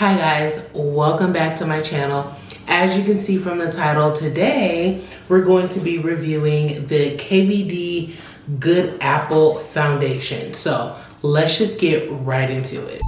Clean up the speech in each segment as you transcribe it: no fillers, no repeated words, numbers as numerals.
Hi guys, welcome back to my channel. As you can see from the title, today we're going to be reviewing the KVD Good Apple Foundation. So let's just get right into it.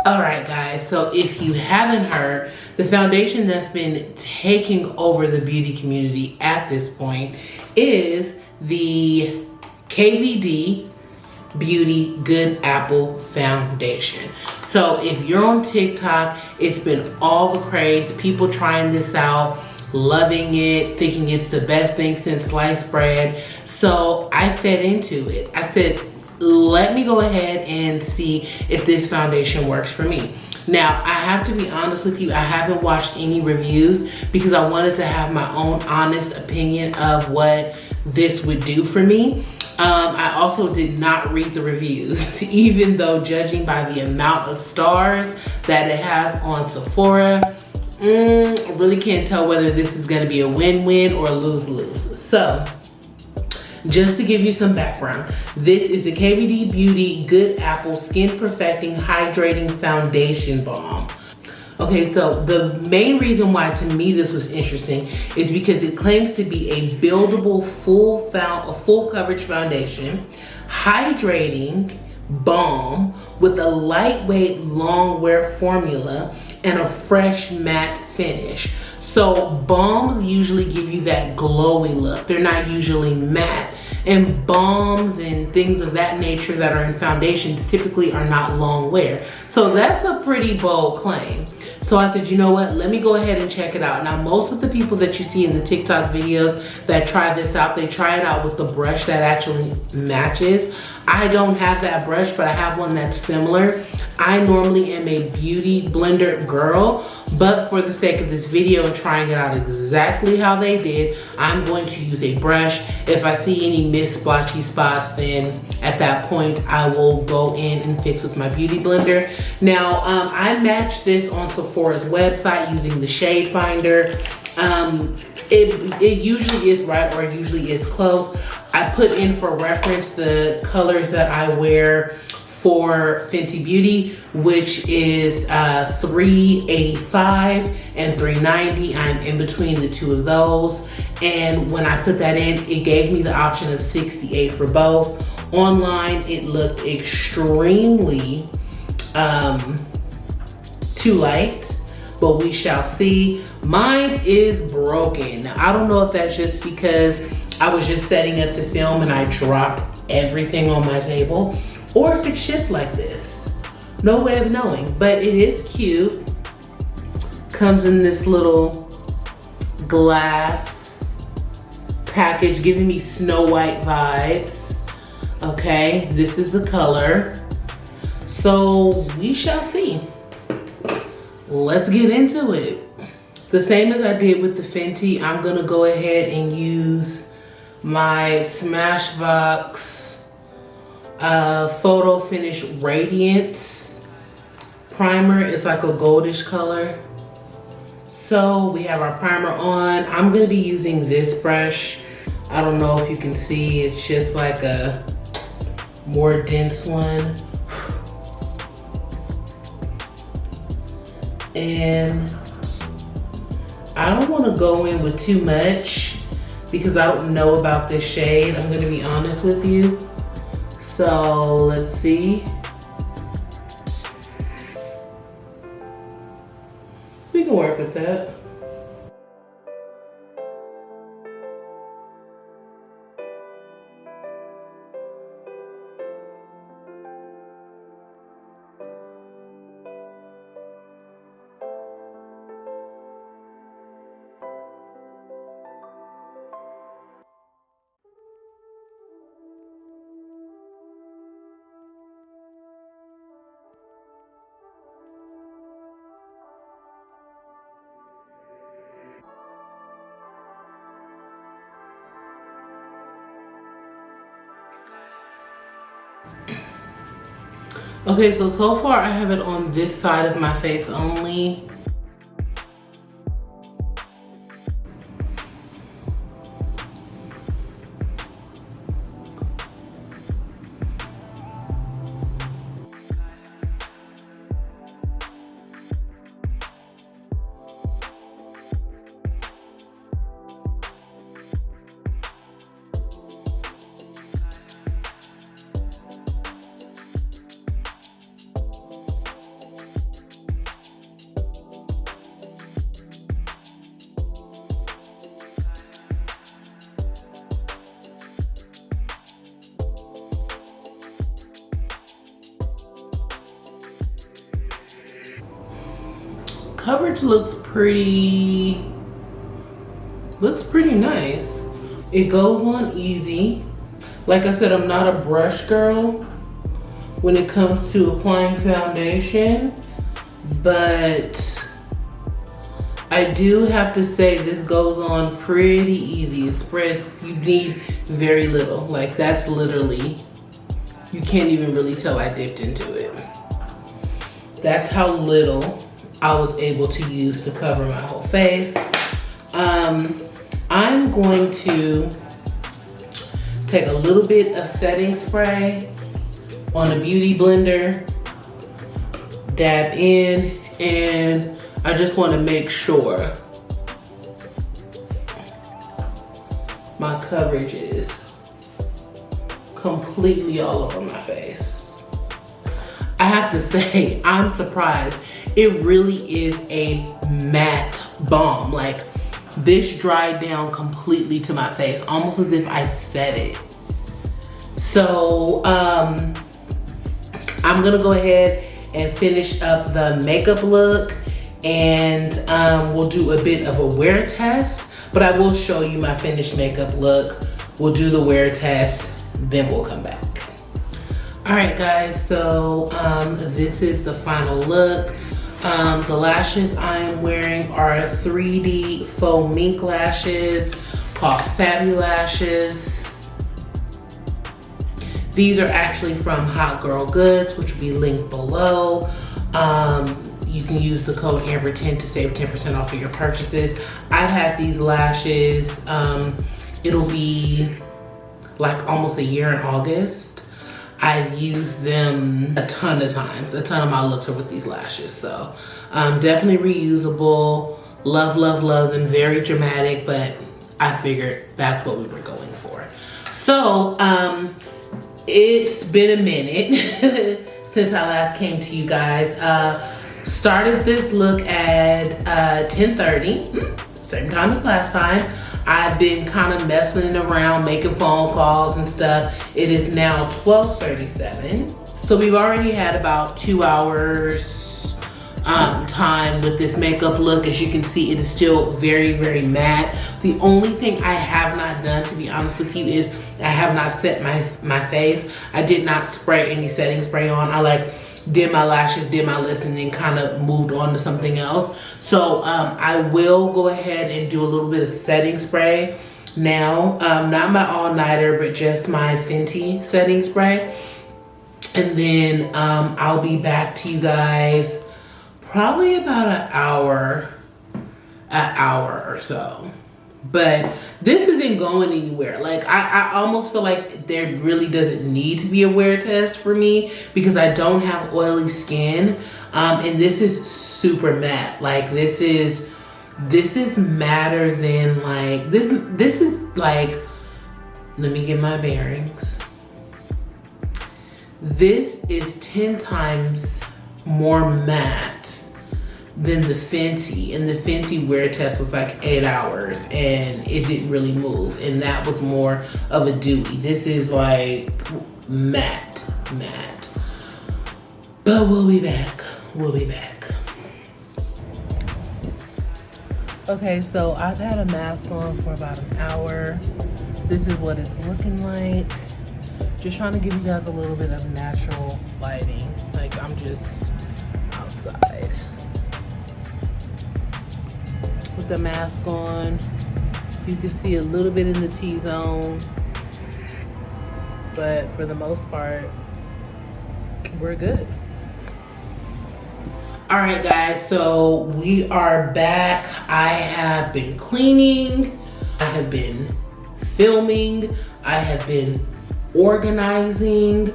Alright guys, so if you haven't heard, the foundation that's been taking over the beauty community at this point is the KVD Beauty Good Apple Foundation. So if you're on TikTok, it's been all the craze, people trying this out, loving it, thinking it's the best thing since sliced bread. So I fed into it. I said, let me go ahead and see if this foundation works for me. Now, I have to be honest with you, I haven't watched any reviews because I wanted to have my own honest opinion of what this would do for me. I also did not read the reviews, even though judging by the amount of stars that it has on Sephora, I really can't tell whether this is gonna be a win-win or a lose-lose. So, just to give you some background, this is the KVD Beauty Good Apple Skin Perfecting Hydrating Foundation Balm. Okay, so the main reason why to me this was interesting is because it claims to be a buildable full coverage foundation, hydrating balm with a lightweight long wear formula and a fresh matte finish. So balms usually give you that glowy look. They're not usually matte. And balms and things of that nature that are in foundations typically are not long wear. So that's a pretty bold claim. So I said, you know what, let me go ahead and check it out. Now, most of the people that you see in the TikTok videos that try this out, they try it out with the brush that actually matches. I don't have that brush, but I have one that's similar. I normally am a beauty blender girl, but for the sake of this video and trying it out exactly how they did, I'm going to use a brush. If I see any missed splotchy spots, then at that point, I will go in and fix with my beauty blender. Now, I matched this on Sephora's website using the shade finder. It usually is right or it usually is close. I put in for reference the colors that I wear for Fenty Beauty, which is 385 and 390. I'm in between the two of those. And when I put that in, it gave me the option of 68 for both. Online, it looked extremely too light, but we shall see. Mine is broken. Now, I don't know if that's just because I was just setting up to film and I dropped everything on my table, or if it's shipped like this. No way of knowing, but it is cute. Comes in this little glass package, giving me Snow White vibes. Okay, this is the color. So we shall see. Let's get into it. The same as I did with the Fenty, I'm gonna go ahead and use my Smashbox Photo Finish Radiance primer. It's like a goldish color. So we have our primer on. I'm gonna be using this brush. I don't know if you can see, it's just like a more dense one. And I don't want to go in with too much because I don't know about this shade. I'm going to be honest with you. So let's see. We can work with that. Okay, so far I have it on this side of my face only. coverage looks pretty nice. It goes on easy. Like I said, I'm not a brush girl when it comes to applying foundation, but I do have to say this goes on pretty easy. It spreads, you need very little. Like that's literally, you can't even really tell I dipped into it. That's how little I was able to use to cover my whole face. I'm going to take a little bit of setting spray on a beauty blender, dab in, and I just want to make sure my coverage is completely all over my face. I have to say, I'm surprised. It really is a matte balm. Like, this dried down completely to my face, almost as if I set it. So, I'm gonna go ahead and finish up the makeup look, and we'll do a bit of a wear test, but I will show you my finished makeup look. We'll do the wear test, then we'll come back. All right, guys, so this is the final look. The lashes I am wearing are 3D faux mink lashes called Fabulashes. These are actually from Hot Girl Goods, which will be linked below. You can use the code Amber10 to save 10% off of your purchases. I've had these lashes, it'll be like almost a year in August. I've used them a ton of times. A ton of my looks are with these lashes. So definitely reusable. Love, love, love them. Very dramatic, but I figured that's what we were going for. So it's been a minute since I last came to you guys. Started this look at 10:30, same time as last time. I've been kind of messing around, making phone calls and stuff. It is now 12:37. So we've already had about 2 hours time with this makeup look. As you can see, it is still very, very matte. The only thing I have not done, to be honest with you, is I have not set my face. I did not spray any setting spray on. I like did my lashes, did my lips, and then kind of moved on to something else. So I will go ahead and do a little bit of setting spray now. Not my all-nighter, but just my Fenty setting spray. And then I'll be back to you guys probably about an hour or so. But this isn't going anywhere. Like I almost feel like there really doesn't need to be a wear test for me because I don't have oily skin. And this is super matte. Like this is matter than like, this is like, let me get my bearings. This is 10 times more matte than the Fenty, and the Fenty wear test was like 8 hours and it didn't really move, and that was more of a dewy. This is like matte, but we'll be back. Okay, so I've had a mask on for about an hour. This is what it's looking like. Just trying to give you guys a little bit of natural lighting. Like I'm just outside with the mask on. You can see a little bit in the T-zone, but for the most part, we're good. All right, guys, so we are back. I have been cleaning, I have been filming, I have been organizing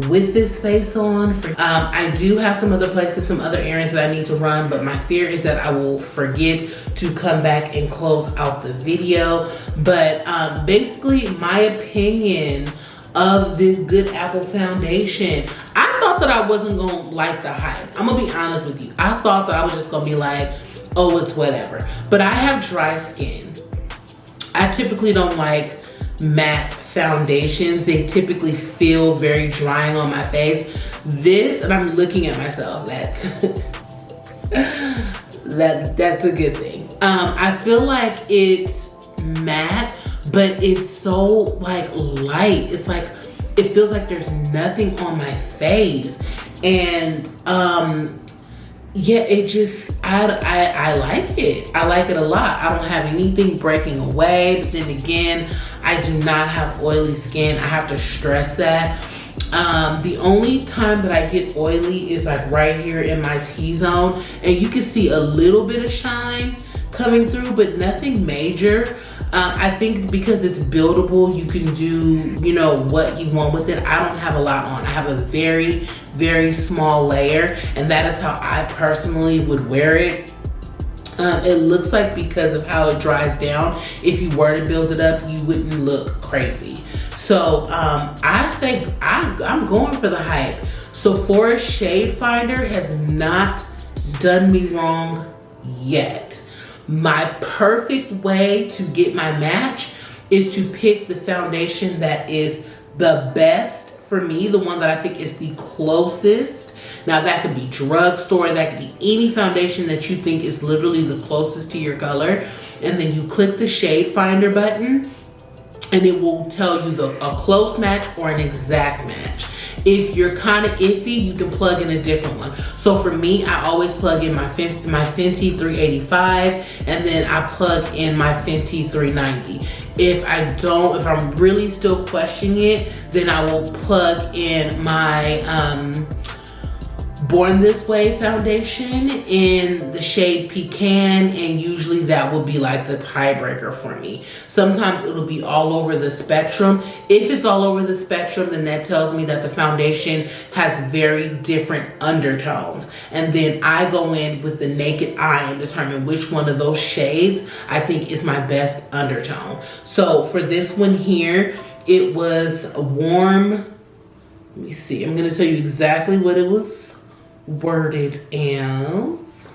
with this face on. I do have some other places, some other errands that I need to run, but my fear is that I will forget to come back and close out the video. But basically my opinion of this Good Apple foundation, I thought that I wasn't gonna like the hype. I'm gonna be honest with you. I thought that I was just gonna be like, oh, it's whatever. But I have dry skin. I typically don't like matte foundations. They typically feel very drying on my face. This, and I'm looking at myself, That's a good thing. I feel like it's matte, but it's so like light. It's like, it feels like there's nothing on my face. And yeah, it just, I like it. I like it a lot. I don't have anything breaking away. But then again, I do not have oily skin. I have to stress that. The only time that I get oily is like right here in my T-zone, and you can see a little bit of shine coming through, but nothing major. I think because it's buildable, you can do, you know, what you want with it. I don't have a lot on. I have a very, very small layer, and that is how I personally would wear it. It looks like, because of how it dries down, if you were to build it up, you wouldn't look crazy. So I say I'm going for the hype. Sephora Shade Finder has not done me wrong yet. My perfect way to get my match is to pick the foundation that is the best for me, the one that I think is the closest. Now that could be drugstore, that could be any foundation that you think is literally the closest to your color. And then you click the shade finder button, and it will tell you a close match or an exact match. If you're kind of iffy, you can plug in a different one. So for me, I always plug in my Fenty 385, and then I plug in my Fenty 390. If I'm really still questioning it, then I will plug in my Born This Way foundation in the shade Pecan, and usually that will be like the tiebreaker for me. Sometimes it'll be all over the spectrum. If it's all over the spectrum, then that tells me that the foundation has very different undertones. And then I go in with the naked eye and determine which one of those shades I think is my best undertone. So for this one here, it was warm. Let me see, I'm gonna tell you exactly what it was worded as.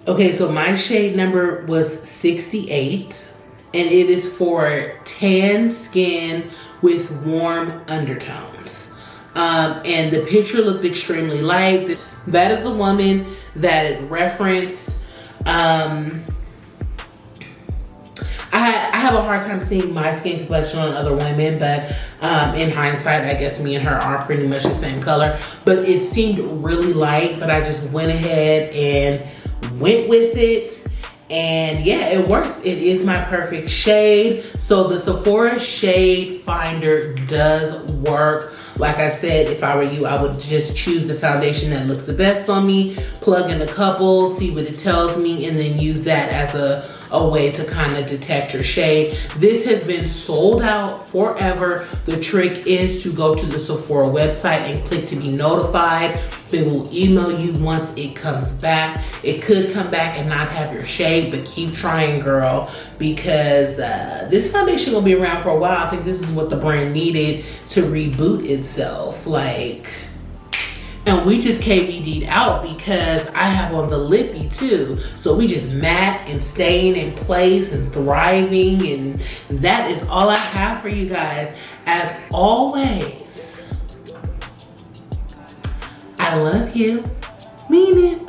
Okay, so my shade number was 68, and it is for tan skin with warm undertones. And the picture looked extremely light. That is the woman that it referenced. I have a hard time seeing my skin complexion on other women, but in hindsight, I guess me and her are pretty much the same color. But it seemed really light, but I just went ahead and went with it. And yeah, it works. It is my perfect shade. So the Sephora Shade Finder does work. Like I said, if I were you, I would just choose the foundation that looks the best on me, plug in a couple, see what it tells me, and then use that as a way to kind of detect your shade. This has been sold out forever. The trick is to go to the Sephora website and click to be notified. They will email you once it comes back. It could come back and not have your shade, but keep trying, girl, because this foundation will be around for a while. I think this is what the brand needed to reboot itself. And we just KVD'd out because I have on the lippy too. So we just matte and staying in place and thriving. And that is all I have for you guys. As always, I love you. Mean it.